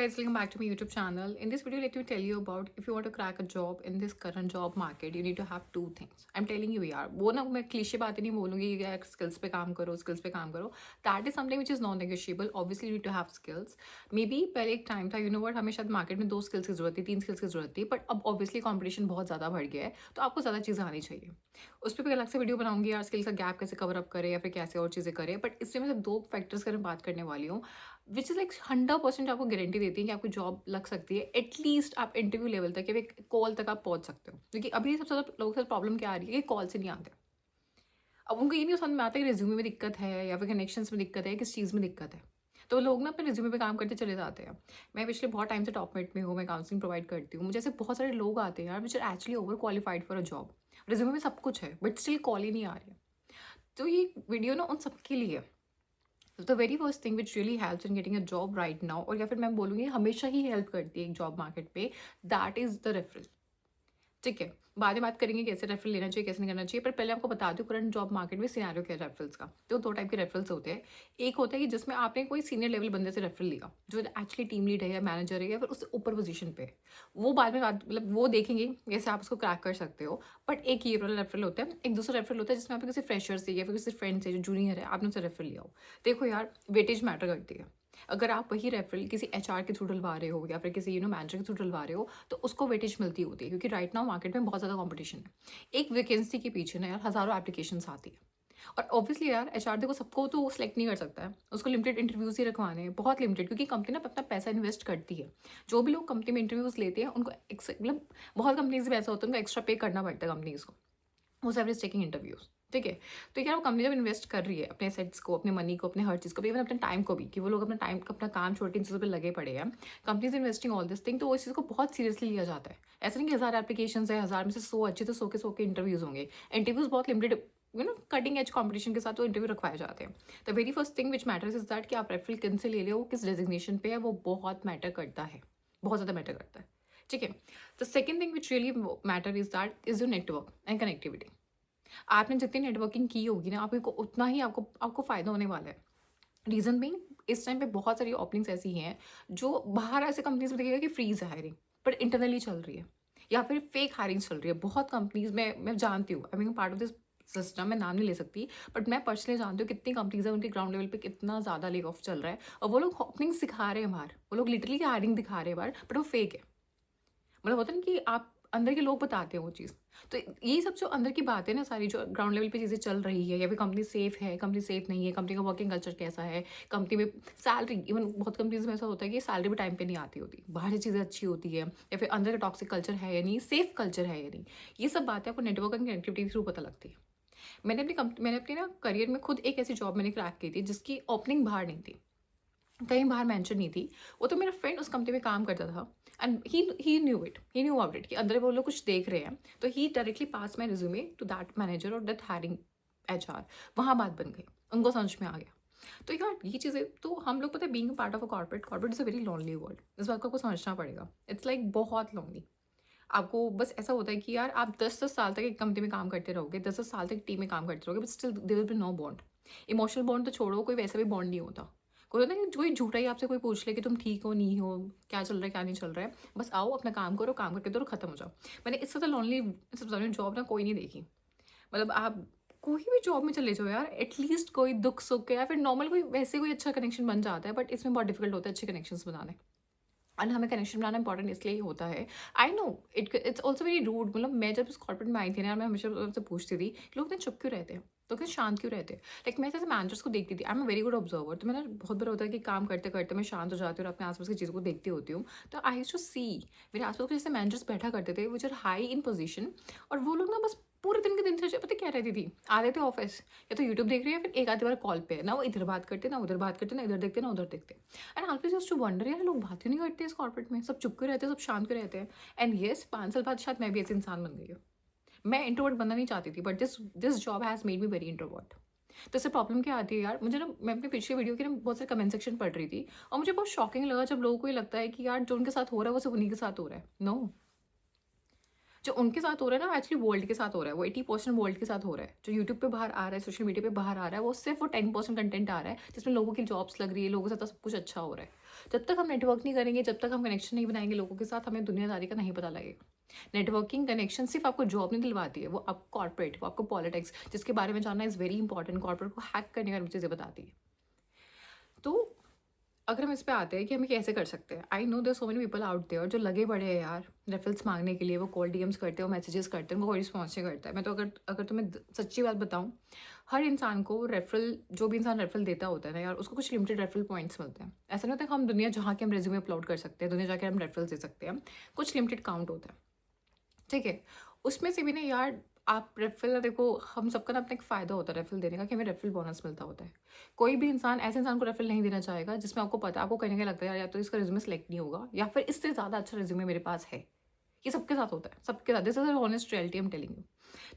guys, welcome back to my YouTube channel. In this video, let me tell you about if you want to crack a job in this current job market, you need to have two things. I'm telling you यार, वो ना मैं cliché बातें नहीं बोलूँगी कि यार skills पे काम करो, skills पे काम करो. That is something which is non-negotiable. Obviously, you need to have skills. Maybe पहले एक time था, you know what, हमें शायद market में 2 skills की जरूरत थी, 3 skills की जरूरत थी, but अब obviously competition बहुत ज़्यादा बढ़ गया है, तो आपको ज़्यादा चीज़ें आनी चाहिए. उस पर भी अलग से वीडियो बनाऊंगी यार, स्किल्स का गैप कैसे कवर अप करें या फिर कैसे और चीज़ें करें. बट इसमें मैं 2 फैक्टर्स की बात करने वाली हूँ विच इज़ लाइक 100% आपको गारंटी देती है कि आपको जॉब लग सकती है. एटलीस्ट आप इंटरव्यू लेवल तक या फिर कॉल तक आप पहुंच सकते हो. क्योंकि अभी सबसे ज़्यादा लोगों के साथ प्रॉब्लम क्या आ रही है कि कॉल से नहीं आते. अब उनको ये नहीं समझ में आता कि रिज्यूमे में दिक्कत है या फिर कनेक्शंस में दिक्कत है, किस चीज़ में दिक्कत है. तो लोग ना अपने रिज्यूमे पे काम करते चले जाते हैं. मैं पिछले बहुत टाइम से टॉपमेट में हूँ, मैं काउंसलिंग प्रोवाइड करती हूँ. मुझे ऐसे बहुत सारे लोग आते हैं यार which are actually over qualified for a job. Resume में सब कुछ है बट स्टिल कॉल ही नहीं आ रही है. तो ये वीडियो ना उन सबके लिए है. The very first thing which really helps in getting a job right now, और या फिर मैं बोलूँगी हमेशा ही हेल्प करती है एक जॉब मार्केट पे, दैट इज़ द रेफरल. ठीक है, बाद में बात करेंगे कैसे रेफरल लेना चाहिए, कैसे नहीं करना चाहिए. पर पहले आपको बता दूं करंट जॉब मार्केट में सिनेरियो क्या है रेफरल्स का. तो 2 टाइप के रेफरल्स होते हैं. एक होता है कि जिसमें आपने कोई सीनियर लेवल बंदे से रेफरल लिया जो एक्चुअली टीम लीड है या मैनेजर है या फिर उससे ऊपर पोजीशन पे है. वो बाद में मतलब वो देखेंगे कैसे आप उसको क्रैक कर सकते हो. बट एक ये वाला रेफरल होता है. एक दूसरा रेफरल होता है जिसमें आप किसी फ्रेशर से या फिर किसी फ्रेंड से जो जूनियर है आपने उनसे रेफरल लिया हो. देखो यार, वेटेज मैटर करती है. अगर आप वही रेफरल किसी एचआर के थ्रू डलवा रहे हो या फिर किसी मैनेजर के थ्रू डलवा रहे हो तो उसको वेटेज मिलती होती है. क्योंकि राइट नाउ मार्केट में बहुत ज़्यादा कॉम्पिटिशन है. एक वैकेंसी के पीछे ना यार हज़ारों एप्लीकेशंस आती है. और ऑब्वियसली यार एचआर देखो सबको तो सिलेक्ट नहीं कर सकता है. उसको लिमिटेड इंटरव्यूज ही रखवाने हैं, बहुत लिमिटेड. क्योंकि कंपनी ना अपना पैसा इन्वेस्ट करती है. जो भी लोग कंपनी में इंटरव्यूज लेते हैं उनको मतलब बहुत कंपनीज में ऐसा होता है उनको एक्स्ट्रा पे करना पड़ता है कंपनीज को. वो एवरेज टेकिंग इंटरव्यूज. ठीक है. तो यार वो कंपनी जब इन्वेस्ट कर रही है अपने एसेट्स को, अपने मनी को, अपने हर चीज़ को, इवन अपने टाइम को भी, कि वो लोग अपना टाइम अपना काम छोड़ के इन चीज़ों पर लगे पड़े हैं. Companies investing all this thing, तो उस चीज़ को बहुत सीरियसली लिया जाता है. ऐसा नहीं कि 1000 एप्लीकेशन है, 1000 में से 100 अच्छे तो 100 के इंटरव्यूज होंगे. इंटरव्यूज बहुत लिमिटेड कटिंग एज कॉम्पिटिशन के साथ वो इंटरव्यू रखवाए जाते हैं. The very first thing which matters is that कि आप रेफरल किन से ले रहे हो, किस डेजिग्नेशन पे है, वो बहुत मैटर करता है. बहुत ज़्यादा मैटर करता है. ठीक है. The second thing which really matter is that is your network and connectivity. आपने जितनी नेटवर्किंग की होगी ना आपको उतना ही आपको आपको फ़ायदा होने वाला है. रीज़न भी इस टाइम पे बहुत सारी ओपनिंग्स ऐसी हैं जो बाहर ऐसे कंपनीज में देखिएगा कि फ्रीज है हायरिंग, पर इंटरनली चल रही है या फिर फेक हायरिंग चल रही है. बहुत कंपनीज में मैं जानती हूँ, I mean part of this system, मैं नाम नहीं ले सकती, बट मैं पर्सनली जानती हूँ कितनी कंपनीज है उनके ग्राउंड लेवल पे कितना ज़्यादा लेग ऑफ चल रहा है. और वो लोग ओपनिंग्स दिखा रहे हैं बाहर, वो लोग लिटरली हायरिंग दिखा रहे हैं बाहर, बट वो फेक है. मतलब होता है ना कि आप अंदर के लोग बताते हैं वो चीज़. तो ये सब जो अंदर की बातें ना सारी जो ग्राउंड लेवल पे चीज़ें चल रही है, या फिर कंपनी सेफ है, कंपनी सेफ नहीं है, कंपनी का वर्किंग कल्चर कैसा है, कंपनी में सैलरी, इवन बहुत कंपनीज में ऐसा होता है कि सैलरी भी टाइम पे नहीं आती होती, बाहर से चीज़ें अच्छी होती है, या फिर अंदर का टॉक्सिक कल्चर है या नहीं, सेफ कल्चर है या नहीं. ये सब बातें आपको नेटवर्क एंड कनेक्टिविटी थ्रू पता लगती है. मैंने अपनी ना करियर में खुद एक ऐसी जॉब मैंने क्रैक की थी जिसकी ओपनिंग बाहर नहीं थी, कहीं बाहर मेंशन नहीं थी. वो तो मेरा फ्रेंड उस कंपनी में काम करता था and he knew about it कि अंदर वो लोग कुछ देख रहे हैं. तो he directly pass my resume to that manager और दैट हायरिंग एचआर. वहाँ बात बन गई, उनको समझ में आ गया. तो यार ये चीज़ें तो हम लोग पता है being part of a corporate is a very lonely world. इस बात को आपको समझना पड़ेगा. इट्स लाइक बहुत लॉनली. आपको बस ऐसा होता है कि यार आप 10-10 साल तक एक कंपनी में काम करते रहोगे, 10-10 साल तक टीम में काम करते रहोगे, but still there will be no bond. Emotional bond तो छोड़ो, कोई वैसा भी बॉन्ड नहीं होता. कोई होता है कि कोई झूठा ही आपसे कोई पूछ ले कि तुम ठीक हो नहीं हो, क्या चल रहा है क्या नहीं चल रहा है. बस आओ अपना काम करो, काम करके दो, खत्म हो जाओ. मैंने इससे तो लॉनली जॉब ना कोई नहीं देखी. मतलब आप कोई भी जॉब में चले जाओ यार, एटलीस्ट कोई दुख सुख या फिर नॉर्मल कोई वैसे कोई अच्छा कनेक्शन बन जाता है. बट इसमें बहुत डिफिकल्ट होता है अच्छे कनेक्शंस बनाने. एंड हमें कनेक्शन बनाना इंपॉर्टेंट इसलिए ही होता है. I know it's also very rude. मतलब मैं जब इस कॉर्पोरेट में आई थी ना, मैं हमेशा उनसे पूछती थी लोग इतने चुप क्यों रहते हैं, तो क्या शांत क्यों रहते हैं. लाइक मैं जैसे मैनेजर्स को देखती थी, I am a very good observer. तो मैंने बहुत बार होता है कि काम करते करते मैं शांत हो जाती हूँ और अपने आसपास की चीज़ों को देखती होती हूँ. तो आई यूज्ड टू सी मेरे आसपास के जैसे मैनेजर्स बैठा करते थे which are high in position, और वो लोग ना बस पूरे दिन के दिनचर्या पता क्या रहती थी. आते थे ऑफिस, या तो यूट्यूब देख रहे हैं, फिर एक आधी बार कॉल पे है ना, वो इधर बात करते ना उधर बात करते ना, इधर देखते ना उधर देखते. And always used to wonder यार लोग बात क्यों नहीं करते इस कॉर्पोरेट में, सब चुप क्यों रहते हैं, सब शांत क्यों रहते हैं. एंड येस 5 साल बाद शायद मैं भी ऐसे इंसान बन गई हूँ. मैं इंट्रोवर्ट बनना नहीं चाहती थी, but this job has made me very introvert. तो इससे प्रॉब्लम क्या आती है यार, मुझे ना मैं अपने पिछले वीडियो की ना बहुत सारे कमेंट सेक्शन पढ़ रही थी, और मुझे बहुत शॉकिंग लगा जब लोगों को ये लगता है कि यार जो उनके साथ हो रहा है वो सिर्फ उन्हीं के साथ हो रहा है. नो, जो उनके साथ हो रहा है ना एक्चुअली वर्ल्ड के साथ हो रहा है. वो 80% वर्ल्ड के साथ हो रहा है. जो यूट्यूब पे बाहर आ रहा है, सोशल मीडिया पे बाहर आ रहा है, वो सिर्फ वो 10% कंटेंट आ रहा है जिसमें लोगों की जॉब्स लग रही है, लोगों के साथ सब कुछ अच्छा हो रहा है. जब तक हम नेटवर्क नहीं करेंगे, जब तक हम कनेक्शन नहीं बनाएंगे लोगों के साथ, हमें दुनियादारी का नहीं पता लगेगा। नेटवर्किंग कनेक्शन सिर्फ आपको जॉब नहीं दिलवाती है, वो आपको कॉर्पोरेट, वो आपको पॉलिटिक्स, जिसके बारे में जानना इज़ वेरी इंपॉर्टेंट, कॉर्पोरेट को हैक करने वाली चीज़ें बताती है। तो अगर हम इस पे आते हैं कि हम ये कैसे कर सकते हैं, I know there so many people out there जो लगे पड़े हैं यार रेफरल्स मांगने के लिए। वो कॉल डीएम्स करते हैं, वो मैसेजेस करते हैं, उनको कोई रिस्पॉन्स नहीं करता है। मैं तो अगर अगर तुम्हें सच्ची बात बताऊं, हर इंसान को रेफरल, जो भी इंसान रेफरल देता होता है ना यार, उसको कुछ लिमिटेड रेफरल पॉइंट्स मिलते हैं। ऐसा नहीं होता कि हम दुनिया जहाँ के हम रेज्यूमे अपलोड कर सकते हैं, दुनिया जाके हम रेफरल्स दे सकते हैं, कुछ लिमिटेड काउंट होता है, ठीक है। उसमें से भी ना यार, आप रेफरल देखो, हम सबका ना अपना एक फ़ायदा होता है रेफरल देने का, कि हमें रेफरल बोनस मिलता होता है। कोई भी इंसान ऐसे इंसान को रेफरल नहीं देना चाहेगा जिसमें आपको पता, आपको कहीं ना कहीं लगता है यार या तो इसका रिज्यूमे सेलेक्ट नहीं होगा, या फिर इससे ज़्यादा अच्छा रिज्यूमे मेरे पास है। ये सबके साथ होता है, सबके साथ, this is honest reality I am telling you.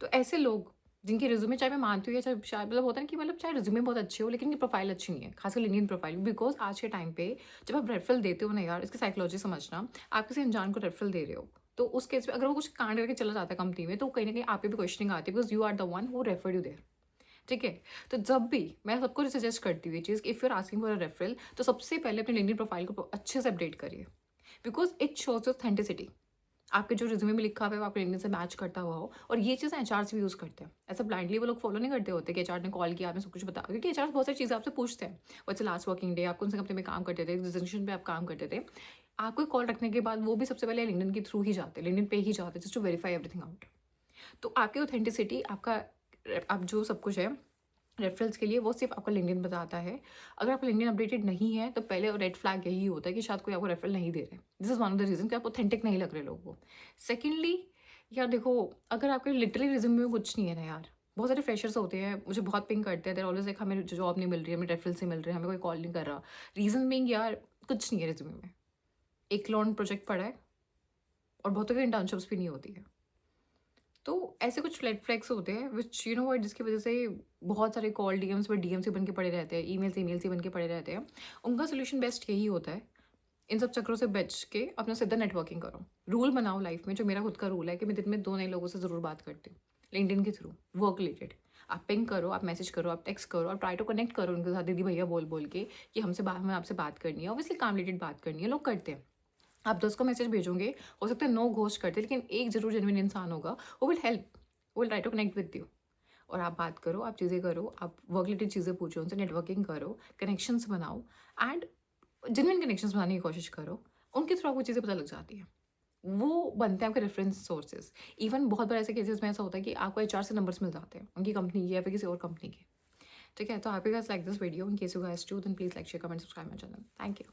तो ऐसे लोग जिनके रिज्यूमे, चाहे मैं मानती हूँ या चाहे शायद मतलब होता है ना कि मतलब चाहे रिज्यूमे बहुत अच्छे हो लेकिन इनकी प्रोफाइल अच्छी नहीं है, खासकर इंडियन प्रोफाइल, बिकॉज आज के टाइम पे जब आप रेफरल देते हो ना यार, इसकी साइकोलॉजी समझना। आप किसी अनजान को रेफरल दे रहे हो, तो उस केस में अगर वो कुछ कांड करके चला जाता है कंपनी में, तो कहीं ना कहीं आप पे भी क्वेश्चनिंग आती है, because you are the one who referred you there, ठीक है। तो जब भी मैं सबको सजेस्ट करती हूँ ये चीज़, if you are asking for a referral, तो सबसे पहले अपनी लिंक्डइन प्रोफाइल को अच्छे से अपडेट करिए, बिकॉज इट शोज ऑथेंटिसिटी। आपके जो रिज्यूमे में लिखा हुआ है वो आपके लिंक्डइन से मैच करता हुआ हो, और ये चीज़ एचआर भी यूज़ करते हैं। ऐसा ब्लाइंडली वो लोग फॉलो नहीं करते होते कि एचआर ने कॉल किया, आपने सब कुछ बताया, क्योंकि एचआर बहुत सारी चीज़ें आपसे पूछते हैं। वैसे लास्ट वर्किंग डे आप कौन से कंपनी में काम करते थे, डिजिग्नेशन पे आप काम करते थे, आपको कॉल रखने के बाद वो भी सबसे पहले लिंक्डइन के थ्रू ही जाते हैं, लिंक्डइन पे ही जाते हैं, just to verify everything out. तो आपकी ऑथेंटिसिटी, आपका आप जो सब कुछ है रेफरेंस के लिए, वो सिर्फ आपका लिंक्डइन बताता है। अगर आपका लिंक्डइन अपडेटेड नहीं है, तो पहले रेड फ्लैग यही होता है कि शायद कोई आपको रेफरल नहीं दे रहे। This is one of the reason कि आप ऑथेंटिक नहीं लग रहे लोगों को। सेकेंडली यार देखो, अगर आपके लिटरली रिज्यूमे में कुछ नहीं है ना यार, बहुत सारे फ्रेशर्स होते हैं, मुझे बहुत पिंग करते हैं, देर ऑलवेज लाइक हमें जॉब नहीं मिल रही है, हमें रेफरल से मिल रही है, हमें कोई कॉल नहीं कर रहा। रीजन बीइंग यार कुछ नहीं है रिज्यूमे में, एक लॉन्ग प्रोजेक्ट पड़ा है, और बहुतों की इंटर्नशिप्स भी नहीं होती है। तो ऐसे कुछ रेड फ्लैग्स होते हैं विच यू नो व्हाट, जिसकी वजह से बहुत सारे कॉल डीएम्स पर डीएम्स ही बन के पड़े रहते हैं, ईमेल्स ही बन के पड़े रहते हैं। उनका सोल्यूशन बेस्ट यही होता है, इन सब चक्रों से बच के अपना सीधा नेटवर्किंग करो। रूल बनाओ लाइफ में, जो मेरा खुद का रूल है कि मैं दिन में 2 नए लोगों से ज़रूर बात करती हूँ लिंक्डइन के थ्रू, वर्क रिलेटेड। आप पिंग करो, आप मैसेज करो, आप टेक्स्ट करो, आप ट्राई टू कनेक्ट करो उनके साथ, दीदी भैया बोल बोल के कि हमें आपसे बात करनी है, ऑब्वियसली काम रिलेटेड बात करनी है, लोग करते हैं। आप 10 को मैसेज भेजोगे, हो सकता है 9 घोस्ट करते, लेकिन एक जरूर जेन्युइन इंसान होगा, वो विल हेल्प, वो will try to connect with you. और आप बात करो, आप चीज़ें करो, आप वर्क रिलेटेड चीज़ें पूछो उनसे, नेटवर्किंग करो, कनेक्शंस बनाओ, एंड जेन्युइन कनेक्शंस बनाने की कोशिश करो। उनके थ्रू आपको चीज़ें पता लग जाती हैं, वो बनते हैं आपके रेफरेंस सोर्सेज। इवन बहुत बार ऐसे केसेस में ऐसा होता है कि आपको एचआर से नंबर्स मिल जाते हैं, उनकी कंपनी के या फिर किसी और कंपनी के, ठीक है। तो आप you guys like this video, in case you guys do, then please like share comment subscribe my channel. Thank you.